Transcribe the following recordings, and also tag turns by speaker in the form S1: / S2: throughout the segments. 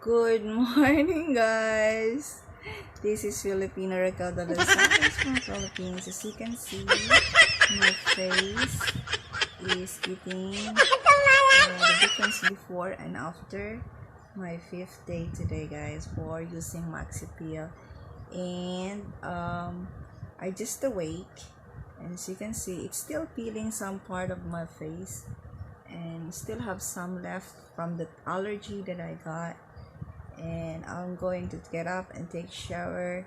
S1: Good morning, guys. This is Filipino Ricardo Gonzalez from Philippines. As you can see, my face is getting the difference before and after my 5th day today, guys, for using Maxi Peel. And I just awake, and as you can see, it's still peeling some part of my face and still have some left from the allergy that I got. And I'm going to get up and take shower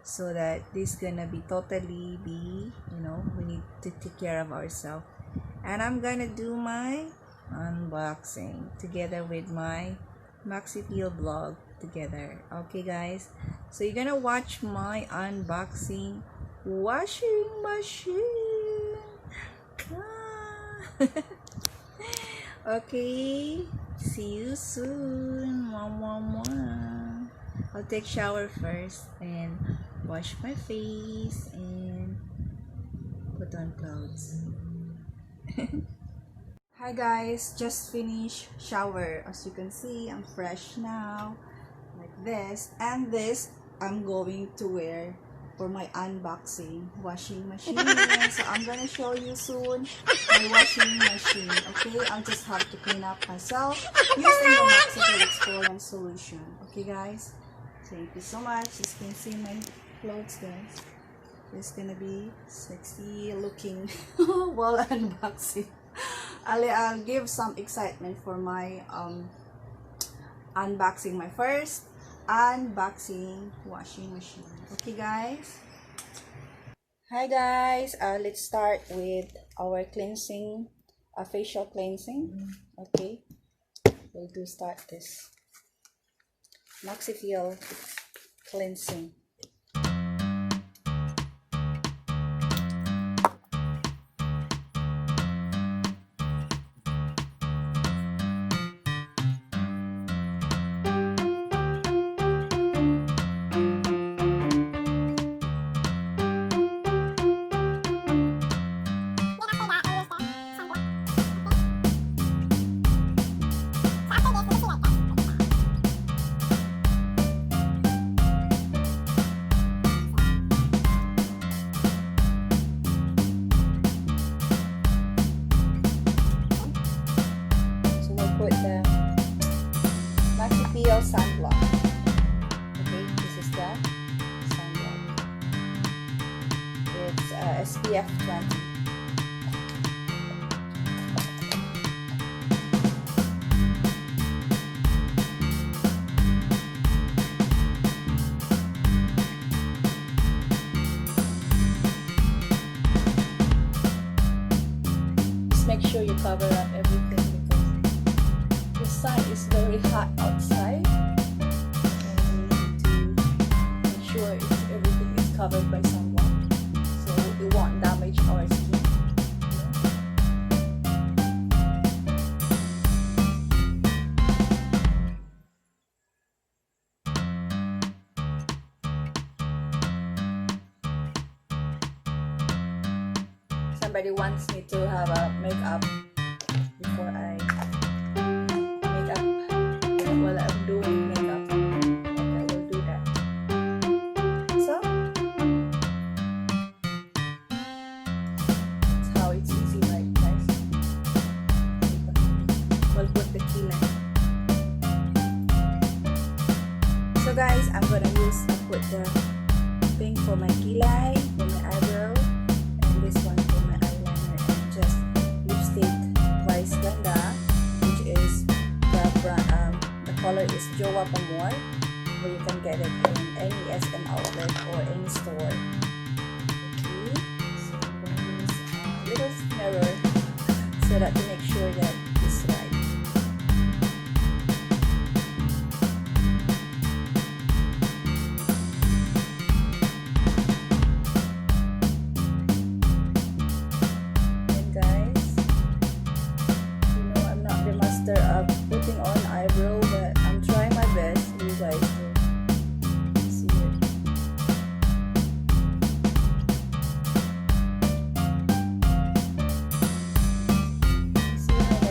S1: so that this gonna be totally be, we need to take care of ourselves. And I'm gonna do my unboxing together with my Maxi Peel vlog together. Okay, guys, so you're gonna watch my unboxing washing machine. Okay, see you soon. I'll take shower first and wash my face and put on clothes. Hi guys, just finished shower. As you can see, I'm fresh now, like this. And this I'm going to wear for my unboxing washing machine. So I'm gonna show you soon my washing machine. Okay, I'll just have to clean up myself using the Maxi Peel Exfoliant solution. Okay, guys, thank you so much. As you can see my clothes, guys. It's gonna be sexy looking while unboxing. I'll give some excitement for my unboxing, my first unboxing washing machine. Okay, guys. Hi guys, let's start with our cleansing, facial cleansing. Okay, we'll start this Maxi Peel cleansing. Put the Maxi Peel sunblock. Okay, this is the sunblock. It's SPF 20. Just make sure you cover up everything, the sun is very hot outside, and we need to make sure everything is covered by sunblock so it won't damage our skin. Somebody wants me to have a makeup before I while I'm doing makeup. Okay, I will do that. So that's how it's easy, right, guys? We'll put the kilay. So guys, I'm gonna put the pink for my kilay, for my eyebrow, and this one for my eyeliner, and just lipstick Vice Ganda, which is the color is Jowa Pamor, where you can get it in any SM outlet or any store. Okay, so I'm going to use a little mirror so that to make sure that it's right. And guys, I'm not the master of putting on eyebrow, but I'm trying my best for you guys to see it. See how I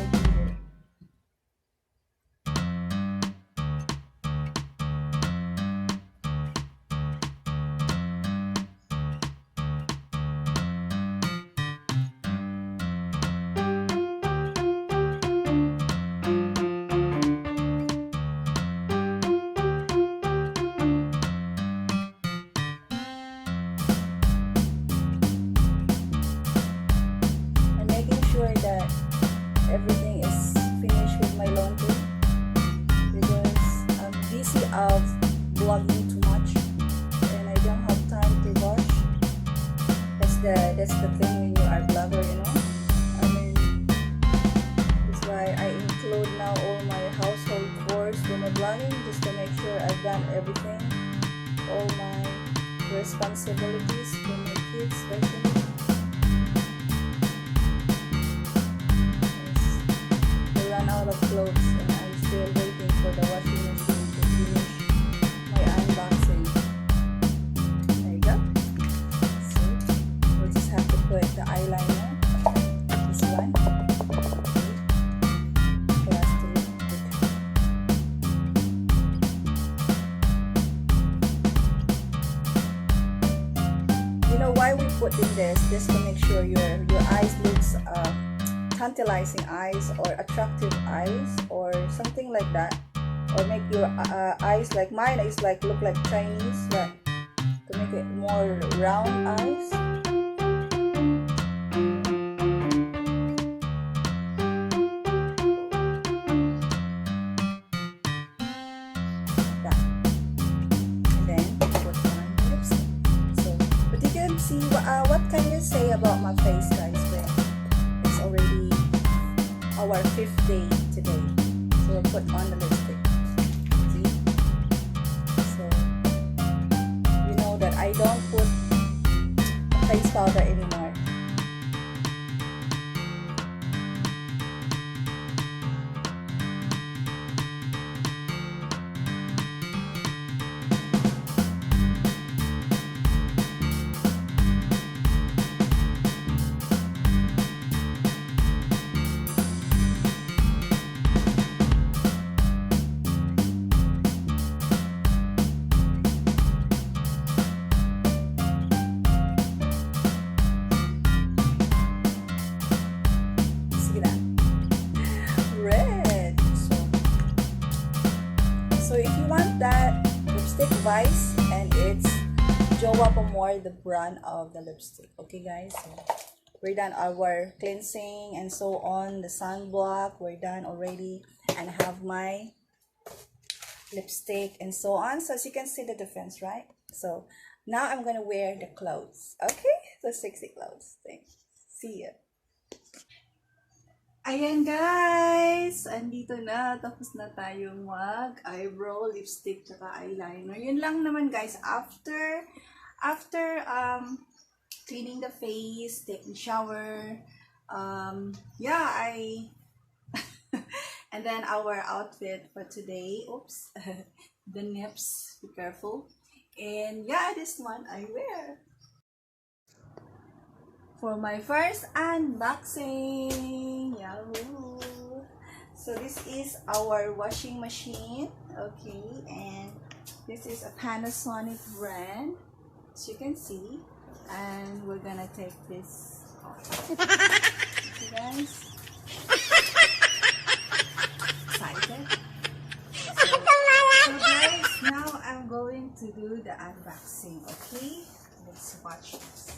S1: that's the thing when you are blogger, you know. I mean, that's why I include now all my household chores when I'm blogging, just to make sure I've done everything, all my responsibilities for my kids, especially. Yes. I run out of clothes and I'm still waiting for the washing machine to finish my unboxing. There you go. So we'll just have to put the eyeliner, this one, for us to look. You know why we put in this? Just to make sure your eyes looks tantalizing eyes or attractive eyes or something like that, or make your eyes like mine is like look like Chinese, but to make it more round eyes. Yeah. And then put on lipstick. So, but you can see what can you say about my face, guys? When it's already our 5th day today, so we'll put on the lipstick. See? So you know that I don't put face powder anymore. Red. So if you want that lipstick Vice, and it's Jowa Pomor, the brand of the lipstick. Okay guys, so we're done our cleansing and so on, the sunblock we're done already, and I have my lipstick and so on. So as you can see the difference, right? So now I'm gonna wear the clothes. Okay, the sexy clothes. Thanks. See ya. Ayan guys, andito na, tapos na tayong mag-eyebrow, lipstick, tsaka eyeliner. Yun lang naman guys, after cleaning the face, taking shower, yeah, and then our outfit for today, oops, the nips, be careful, and yeah, this one I wear. For my first unboxing, yahoo! So this is our washing machine, okay, and this is a Panasonic brand, as you can see, and we're gonna take this off. Okay guys, excited? So guys, now I'm going to do the unboxing, okay? Let's watch this.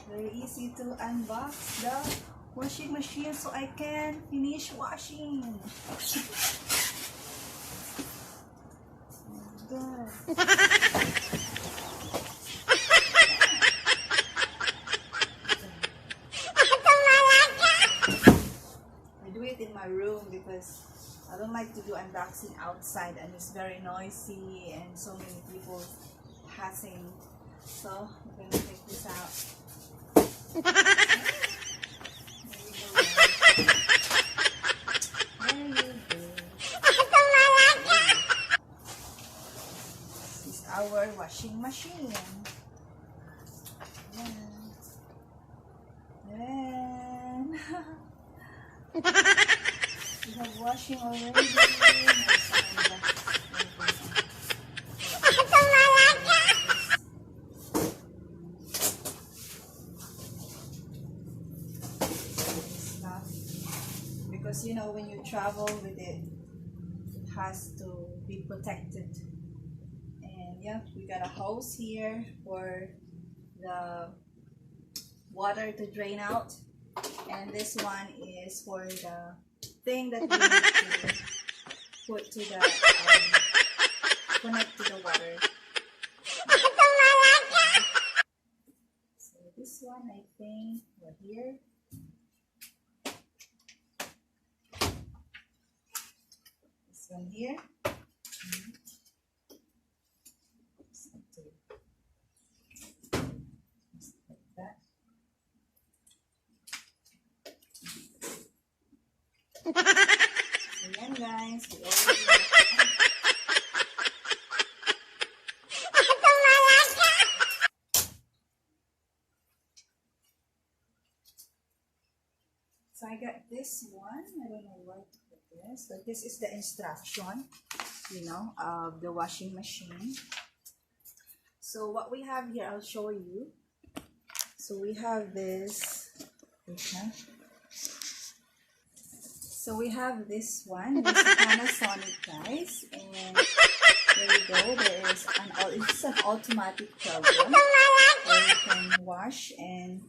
S1: Very easy to unbox the washing machine so I can finish washing. Good. I do it in my room because I don't like to do unboxing outside, and it's very noisy and so many people passing. So I'm gonna take this out. There you go. This is our washing machine. And we have washing already. Because you know, when you travel with it, it has to be protected. And yeah, we got a hose here for the water to drain out, and this one is for the thing that we need to put to the connect to the water. one, I think. Or here. This one here. Something like that. So yan guys, we already so I got this one. I don't know where to put this, but this is the instruction, of the washing machine. So what we have here, I'll show you. So we have this. Okay. So we have this one. This is Panasonic, guys, and there you go. It's an automatic program where you can wash and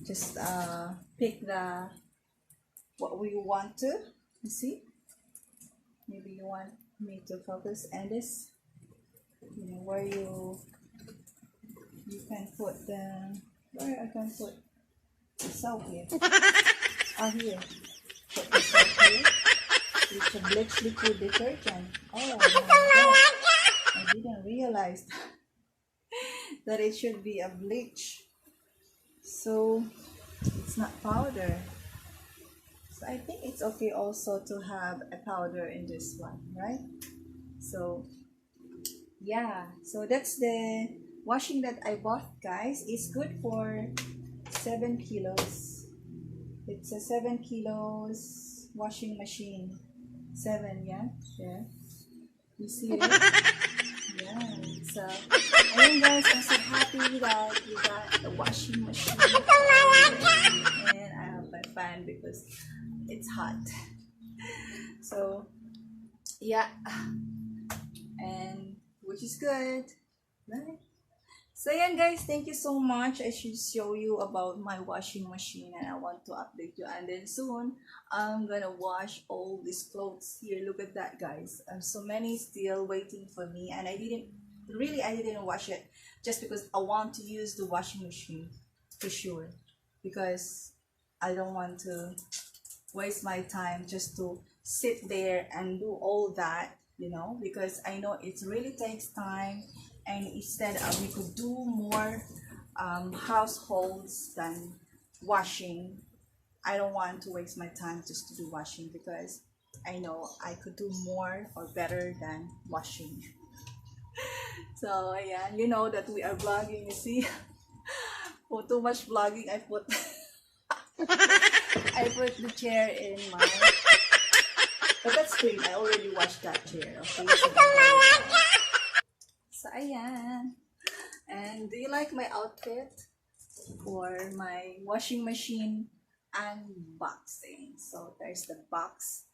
S1: just pick what we want to. You see, maybe you want me to focus, and this, where you can put where I can put the soap here. Here, put the soap here. It's a bleach liquid detergent. Oh my God, I didn't realize that it should be a bleach. So it's not powder. So I think it's okay also to have a powder in this one, right? So yeah, so that's the washing that I bought, guys. It's good for 7 kilos. It's a 7 kilos washing machine. 7, yeah? Yeah. You see it? Yeah. So, ayun guys, I'm so happy that we got the washing machine. And I have my fan because it's hot. So, yeah. And which is good, right? So yan guys, thank you so much. I should show you about my washing machine, and I want to update you. And then soon I'm gonna wash all these clothes here. Look at that, guys. So many still waiting for me, and I didn't wash it just because I want to use the washing machine for sure, because I don't want to waste my time just to sit there and do all that, because I know it really takes time, and instead we could do more households than washing. I don't want to waste my time just to do washing, because I know I could do more or better than washing. So yeah, you know that we are vlogging, you see. For too much vlogging, I put I put the chair in my, but that's clean. I already washed that chair. Okay, so ayan. And do you like my outfit for my washing machine unboxing? So there's the box.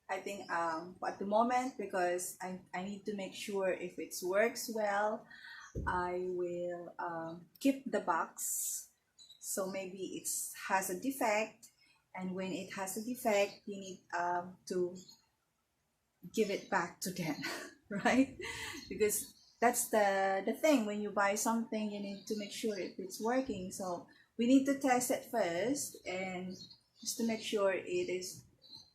S1: I think at the moment, because I need to make sure if it works well, I will keep the box. So maybe it has a defect, and when it has a defect, you need to give it back to them, right? Because that's the thing. When you buy something, you need to make sure if it's working. So we need to test it first, and just to make sure if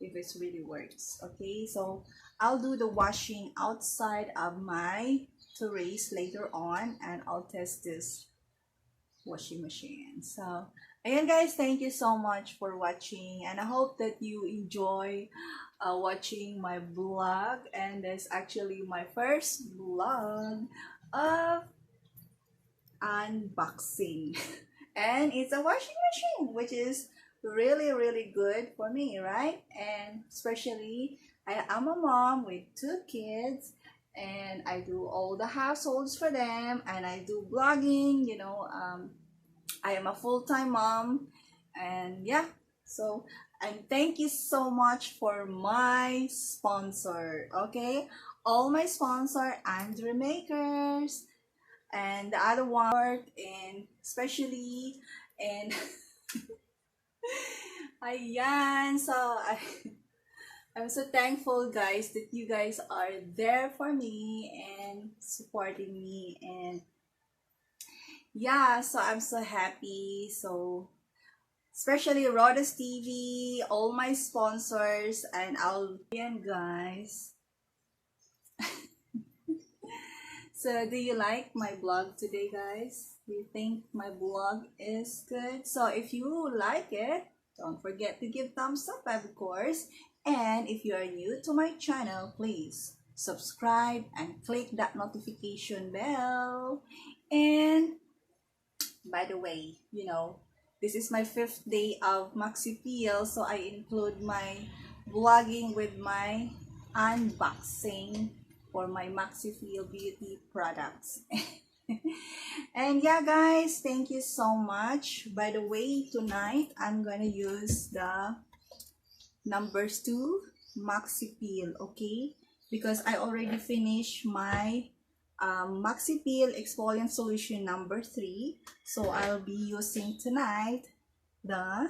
S1: it really works. Okay, so I'll do the washing outside of my terrace later on, and I'll test this washing machine. So again guys, thank you so much for watching, and I hope that you enjoy watching my vlog. And that's actually my first vlog of unboxing. And it's a washing machine, which is really good for me, right? And especially I am a mom with 2 kids, and I do all the households for them, and I do blogging, I am a full-time mom. And yeah, so, and thank you so much for my sponsor, okay? All my sponsor, Andre Makers, and the other one, and especially, and ayan, so I'm so thankful, guys, that you guys are there for me and supporting me. And Yeah, so I'm so happy. So especially Rodas TV, all my sponsors, and I'll and guys. So do you like my blog today, guys? Do you think my blog is good? So if you like it, don't forget to give thumbs up, of course. And if you are new to my channel, please subscribe and click that notification bell. And by the way, this is my 5th day of Maxi Peel, so I include my vlogging with my unboxing for my Maxi Peel beauty products. And yeah, guys, thank you so much. By the way, tonight I'm gonna use the numbers 2 Maxi Peel, okay? Because I already finished my Maxi Peel exfoliant solution number 3. So I'll be using tonight the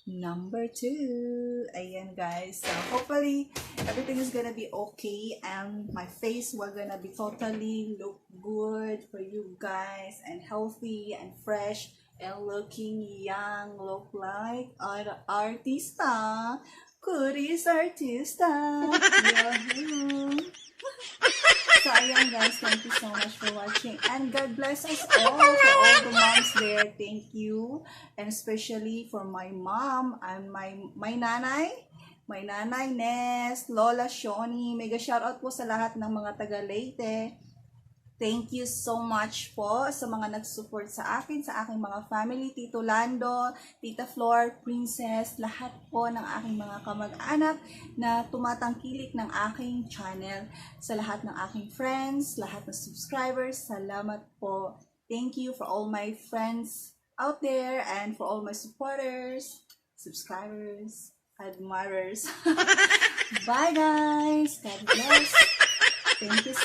S1: number 2. Ayan, guys. So hopefully everything is gonna be okay and my face will gonna be totally look good for you guys and healthy and fresh and looking young, look like artista. Kuris artista. Yahoo! So, ayan guys, thank you so much for watching. And God bless us all, for all the moms there. Thank you. And especially for my mom and my nanay. My nanay, Nes, Lola, Shoni. Mega shoutout po sa lahat ng mga taga Leyte. Thank you so much po sa mga nag-support sa akin, sa aking mga family, Tito Lando, Tita Flor, Princess, lahat po ng aking mga kamag-anak na tumatangkilik ng aking channel. Sa lahat ng aking friends, lahat ng subscribers, salamat po. Thank you for all my friends out there and for all my supporters, subscribers, admirers. Bye guys! God bless! Thank you.